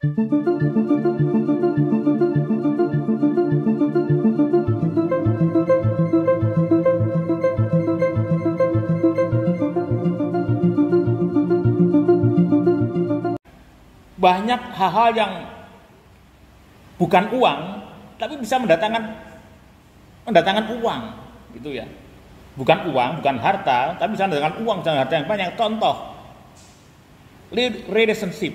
Banyak hal-hal yang bukan uang, tapi bisa mendatangkan uang, gitu ya. Bukan uang, bukan harta, tapi bisa mendatangkan uang, bisa harta yang banyak. Contoh, relationship,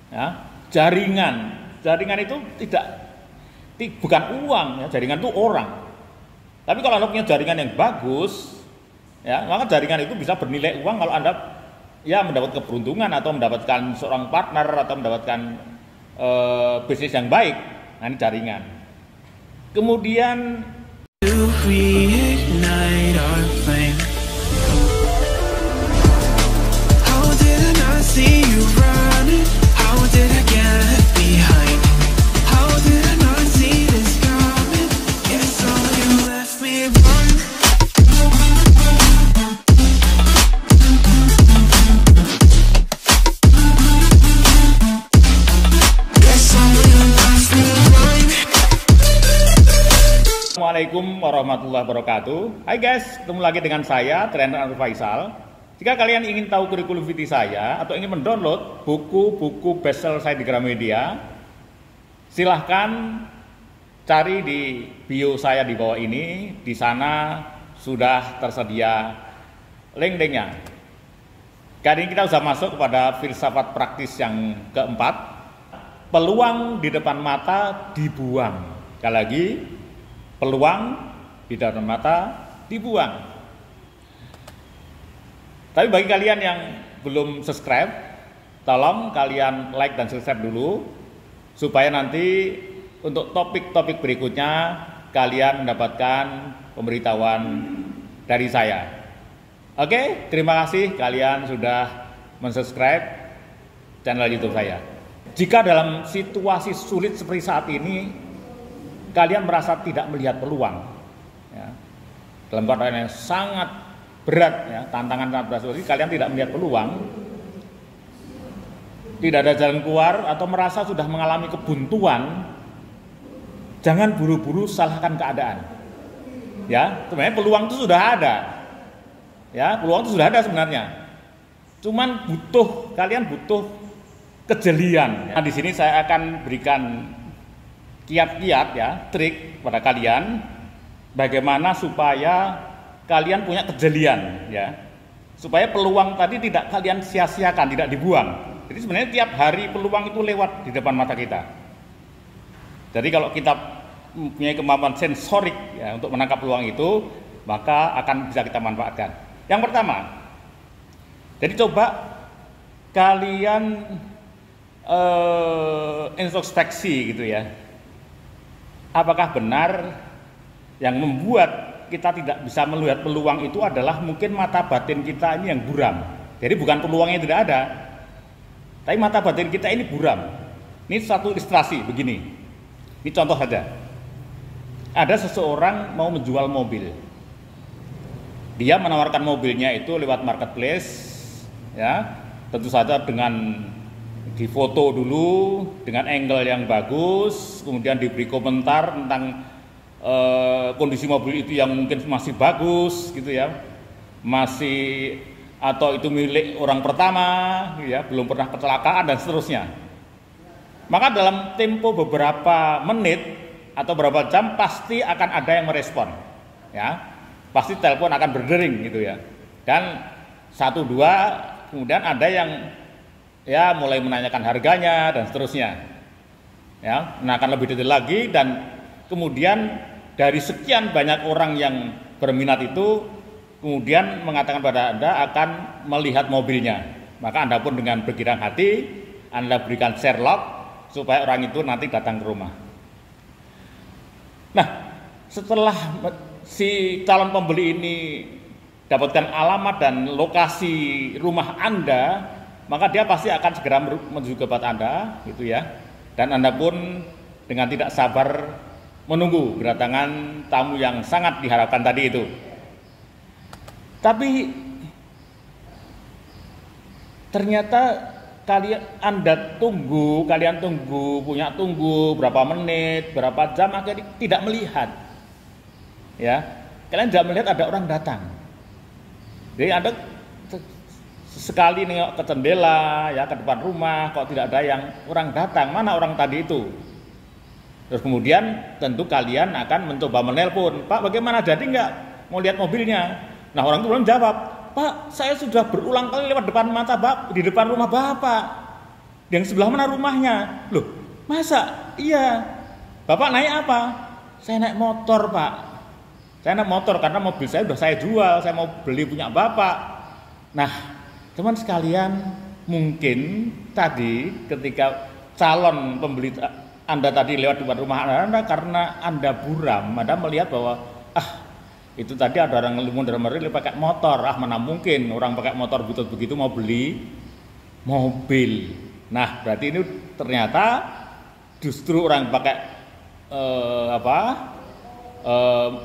ya, jaringan itu bukan uang, ya, jaringan itu orang. Tapi kalau Anda punya jaringan yang bagus, ya, maka jaringan itu bisa bernilai uang kalau Anda ya mendapat keberuntungan atau mendapatkan seorang partner atau mendapatkan bisnis yang baik. Nah, ini jaringan. Kemudian Assalamualaikum warahmatullahi wabarakatuh. Hai guys, ketemu lagi dengan saya, Trainer Anwar Faisal. Jika kalian ingin tahu kurikulum vitae saya atau ingin mendownload buku-buku bestseller saya di Gramedia, silahkan cari di bio saya di bawah ini. Di sana sudah tersedia link-linknya. Kali ini kita sudah masuk kepada filsafat praktis yang keempat. Peluang di depan mata dibuang. Sekali lagi, peluang di depan mata dibuang. Tapi bagi kalian yang belum subscribe, tolong kalian like dan subscribe dulu, supaya nanti untuk topik-topik berikutnya kalian mendapatkan pemberitahuan dari saya. Oke, terima kasih kalian sudah mensubscribe channel YouTube saya. Jika dalam situasi sulit seperti saat ini, kalian merasa tidak melihat peluang, ya, dalam keadaan yang sangat berat, ya, tantangan sangat berat, kalian tidak melihat peluang, tidak ada jalan keluar, atau merasa sudah mengalami kebuntuan, jangan buru-buru salahkan keadaan. Ya, sebenarnya peluang itu sudah ada, ya, peluang itu sudah ada sebenarnya. Cuman kalian butuh kejelian. Nah, di sini saya akan berikan kiat-kiat, ya, trik pada kalian bagaimana supaya kalian punya kejelian, ya, supaya peluang tadi tidak kalian sia-siakan, tidak dibuang. Jadi sebenarnya tiap hari peluang itu lewat di depan mata kita. Jadi kalau kita mempunyai kemampuan sensorik, ya, untuk menangkap peluang itu, maka akan bisa kita manfaatkan. Yang pertama, jadi coba kalian introspeksi, gitu ya. Apakah benar yang membuat kita tidak bisa melihat peluang itu adalah mungkin mata batin kita ini yang buram. Jadi bukan peluangnya tidak ada, tapi mata batin kita ini buram. Ini satu ilustrasi begini. Ini contoh saja. Ada seseorang mau menjual mobil. Dia menawarkan mobilnya itu lewat marketplace, ya. Tentu saja dengan difoto dulu dengan angle yang bagus, kemudian diberi komentar tentang kondisi mobil itu yang mungkin masih bagus, gitu ya, masih atau itu milik orang pertama, gitu ya, belum pernah kecelakaan dan seterusnya. Maka dalam tempo beberapa menit atau beberapa jam pasti akan ada yang merespon, ya, pasti telepon akan berdering, gitu ya, dan 1-2 kemudian ada yang ya mulai menanyakan harganya dan seterusnya, ya, menanyakan lebih detail lagi, dan kemudian dari sekian banyak orang yang berminat itu kemudian mengatakan pada Anda akan melihat mobilnya, maka Anda pun dengan bergirang hati Anda berikan share log supaya orang itu nanti datang ke rumah. Nah, setelah si calon pembeli ini dapatkan alamat dan lokasi rumah Anda, maka dia pasti akan segera menuju ke tempat Anda, gitu ya. Dan Anda pun dengan tidak sabar menunggu kedatangan tamu yang sangat diharapkan tadi itu. Tapi ternyata kalian tunggu berapa menit, berapa jam, akhirnya tidak melihat. Ya, kalian tidak melihat ada orang datang. Jadi Anda sekali nengok ke jendela, ya, ke depan rumah, kok tidak ada yang orang datang, mana orang tadi itu? Terus kemudian tentu kalian akan mencoba menelpon, Pak, bagaimana, jadi nggak mau lihat mobilnya? Nah, orang itu belum jawab, Pak, saya sudah berulang kali lewat depan mata Bapak, di depan rumah Bapak. Yang sebelah mana rumahnya? Loh, masa? Iya. Bapak naik apa? Saya naik motor, Pak. Saya naik motor karena mobil saya sudah saya jual, saya mau beli punya Bapak. Nah, teman sekalian, mungkin tadi ketika calon pembeli Anda tadi lewat depan rumah Anda, karena Anda buram, Anda melihat bahwa itu tadi ada orang mondar-mandir pakai motor, mana mungkin orang pakai motor butut begitu mau beli mobil. Nah, berarti ini ternyata justru orang pakai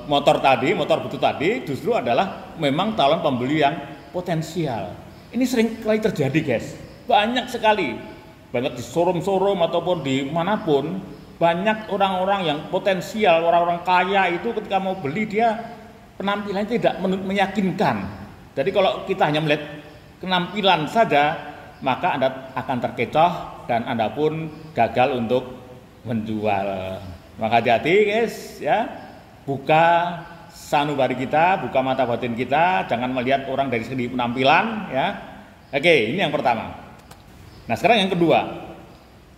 motor butut tadi justru adalah memang calon pembeli yang potensial. Ini sering kali terjadi, guys. Banyak sekali, banyak di showroom ataupun di manapun, banyak orang-orang yang potensial, orang-orang kaya itu ketika mau beli dia penampilannya tidak meyakinkan. Jadi kalau kita hanya melihat penampilan saja, maka Anda akan terkecoh dan Anda pun gagal untuk menjual. Maka hati-hati, guys, ya. Buka sanubari kita, buka mata batin kita, jangan melihat orang dari segi penampilan, ya. Oke, ini yang pertama. Nah, sekarang yang kedua,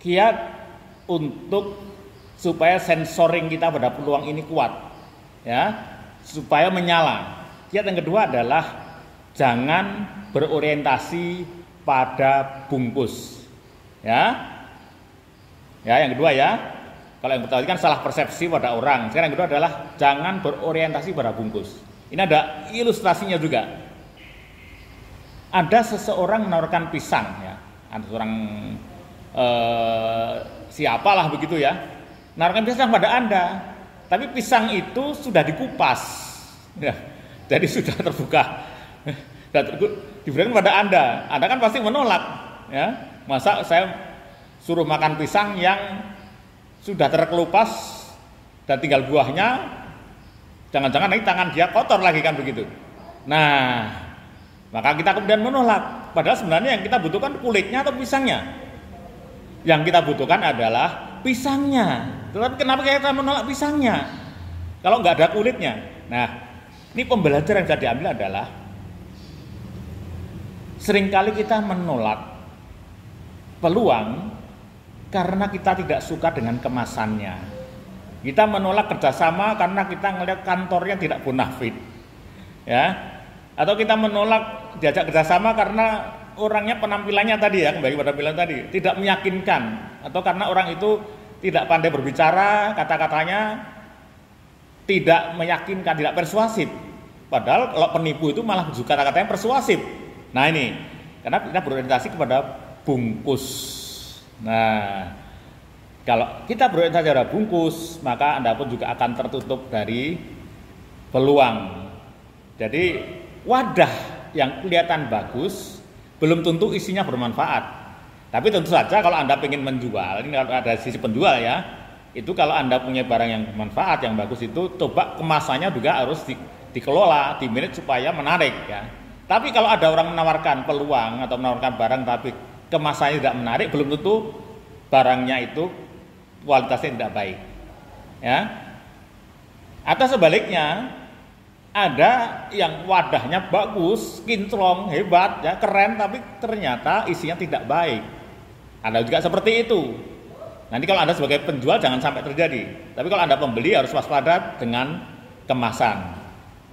kiat untuk supaya sensoring kita pada peluang ini kuat, ya, supaya menyala. Kiat yang kedua adalah jangan berorientasi pada bungkus, ya. Ya, yang kedua, ya. Kalau yang pertama kan salah persepsi pada orang. Sekarang yang kedua adalah jangan berorientasi pada bungkus. Ini ada ilustrasinya juga. Ada seseorang menawarkan pisang, ya. Ada seorang siapalah begitu, ya. Menawarkan pisang pada Anda. Tapi pisang itu sudah dikupas, ya. Jadi sudah terbuka. Diberikan pada Anda. Anda kan pasti menolak, ya. Masa saya suruh makan pisang yang sudah terkelupas dan tinggal buahnya, jangan-jangan nanti tangan dia kotor lagi, kan begitu. Nah, maka kita kemudian menolak. Padahal sebenarnya yang kita butuhkan kulitnya atau pisangnya? Yang kita butuhkan adalah pisangnya. Tetapi kenapa kita menolak pisangnya kalau nggak ada kulitnya? Nah, ini pembelajaran yang bisa diambil adalah seringkali kita menolak peluang karena kita tidak suka dengan kemasannya. Kita menolak kerjasama karena kita ngelihat kantornya tidak bonafit, ya. Atau kita menolak diajak kerjasama karena orangnya penampilannya tadi, ya, kembali pada penampilan tadi, tidak meyakinkan, atau karena orang itu tidak pandai berbicara, kata-katanya tidak meyakinkan, tidak persuasif. Padahal kalau penipu itu malah juga kata-katanya persuasif. Nah, ini karena kita berorientasi kepada bungkus. Nah, kalau kita berorientasi pada bungkus, maka Anda pun juga akan tertutup dari peluang. Jadi wadah yang kelihatan bagus belum tentu isinya bermanfaat. Tapi tentu saja kalau Anda ingin menjual, ini kalau ada sisi penjual, ya, itu kalau Anda punya barang yang bermanfaat, yang bagus, itu coba kemasannya juga harus dikelola, dimanage supaya menarik, ya. Tapi kalau ada orang menawarkan peluang atau menawarkan barang tapi kemasannya tidak menarik, belum tentu barangnya itu kualitasnya tidak baik, ya. Atau sebaliknya, ada yang wadahnya bagus, kinclong, hebat, ya, keren, tapi ternyata isinya tidak baik. Ada juga seperti itu. Nanti kalau Anda sebagai penjual jangan sampai terjadi. Tapi kalau Anda pembeli harus waspada dengan kemasan,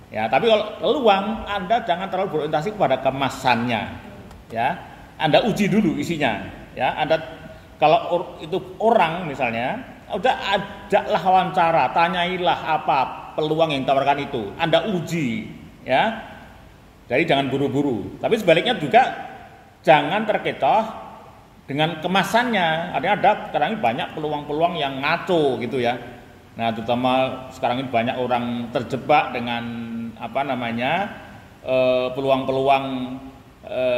ya. Tapi kalau peluang, Anda jangan terlalu berorientasi kepada kemasannya, ya. Anda uji dulu isinya, ya. Anda kalau itu orang misalnya, udah ajaklah wawancara, tanyailah apa peluang yang ditawarkan itu, Anda uji, ya. Jadi jangan buru-buru. Tapi sebaliknya juga jangan terkecoh dengan kemasannya. Ada sekarang ini banyak peluang-peluang yang ngaco gitu, ya. Nah, terutama sekarang ini banyak orang terjebak dengan peluang-peluang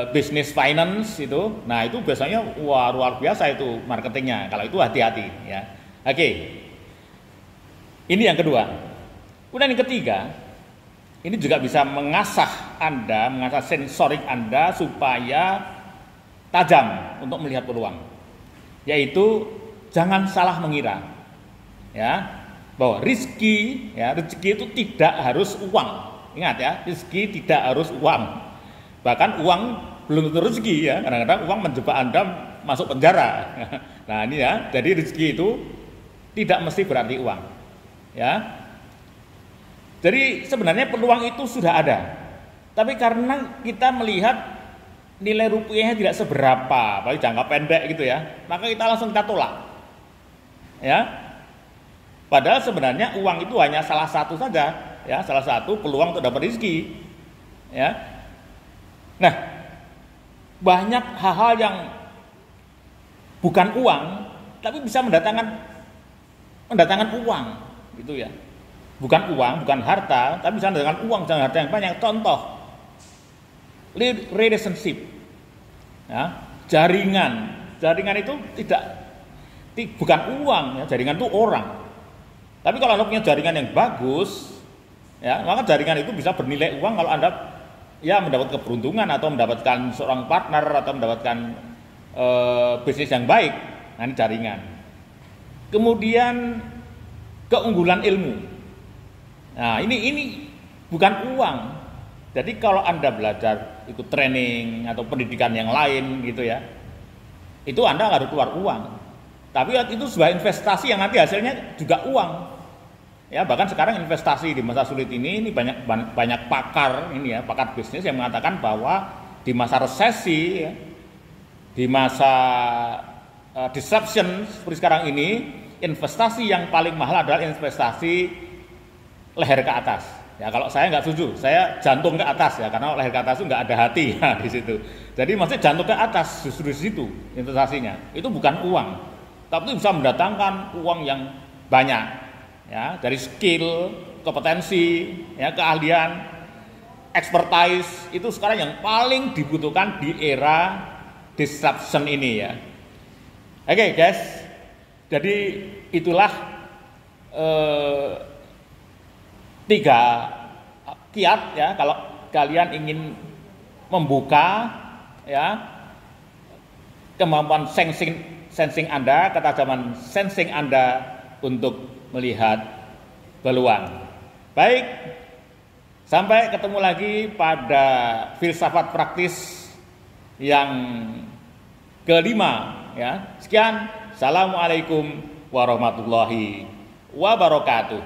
bisnis finance itu, nah itu biasanya wah luar biasa itu marketingnya. Kalau itu hati-hati ya. Oke, ini yang kedua. Kemudian yang ketiga, ini juga bisa mengasah Anda, mengasah sensorik Anda supaya tajam untuk melihat peluang. Yaitu jangan salah mengira, ya, bahwa rezeki itu tidak harus uang. Ingat ya, rezeki tidak harus uang. Bahkan uang belum tentu rezeki ya, kadang-kadang uang menjebak Anda masuk penjara. Nah ini ya, jadi rezeki itu tidak mesti berarti uang. Ya, jadi sebenarnya peluang itu sudah ada, tapi karena kita melihat nilai rupiahnya tidak seberapa, apalagi jangka pendek gitu ya, maka kita langsung kita tolak. Ya, padahal sebenarnya uang itu hanya salah satu saja, ya, salah satu peluang untuk dapat rezeki. Ya. Nah, banyak hal-hal yang bukan uang, tapi bisa mendatangkan uang, gitu ya. Bukan uang, bukan harta, tapi bisa mendatangkan uang dan harta yang banyak. Contoh, relationship, ya, jaringan itu bukan uang, ya, jaringan itu orang. Tapi kalau Anda punya jaringan yang bagus, ya, maka jaringan itu bisa bernilai uang kalau Anda ya mendapat keberuntungan atau mendapatkan seorang partner atau mendapatkan bisnis yang baik. Nah ini jaringan. Kemudian keunggulan ilmu. Nah ini bukan uang. Jadi kalau Anda belajar ikut training atau pendidikan yang lain gitu ya, itu Anda nggak harus keluar uang. Tapi itu sebuah investasi yang nanti hasilnya juga uang. Ya, bahkan sekarang investasi di masa sulit ini banyak pakar ini ya, pakar bisnis yang mengatakan bahwa di masa resesi ya, di masa disruption seperti sekarang ini, investasi yang paling mahal adalah investasi leher ke atas. Ya, kalau saya nggak setuju, saya jantung ke atas ya, karena leher ke atas itu nggak ada hati ya, di situ. Jadi maksudnya jantung ke atas justru di situ investasinya. Itu bukan uang, tapi itu bisa mendatangkan uang yang banyak. Ya, dari skill, kompetensi, ya, keahlian, expertise itu sekarang yang paling dibutuhkan di era disruption ini ya. Oke, guys, jadi itulah 3 kiat ya kalau kalian ingin membuka ya kemampuan sensing Anda, ketajaman sensing Anda untuk melihat peluang. Baik, sampai ketemu lagi pada filsafat praktis yang kelima ya. Sekian, assalamualaikum warahmatullahi wabarakatuh.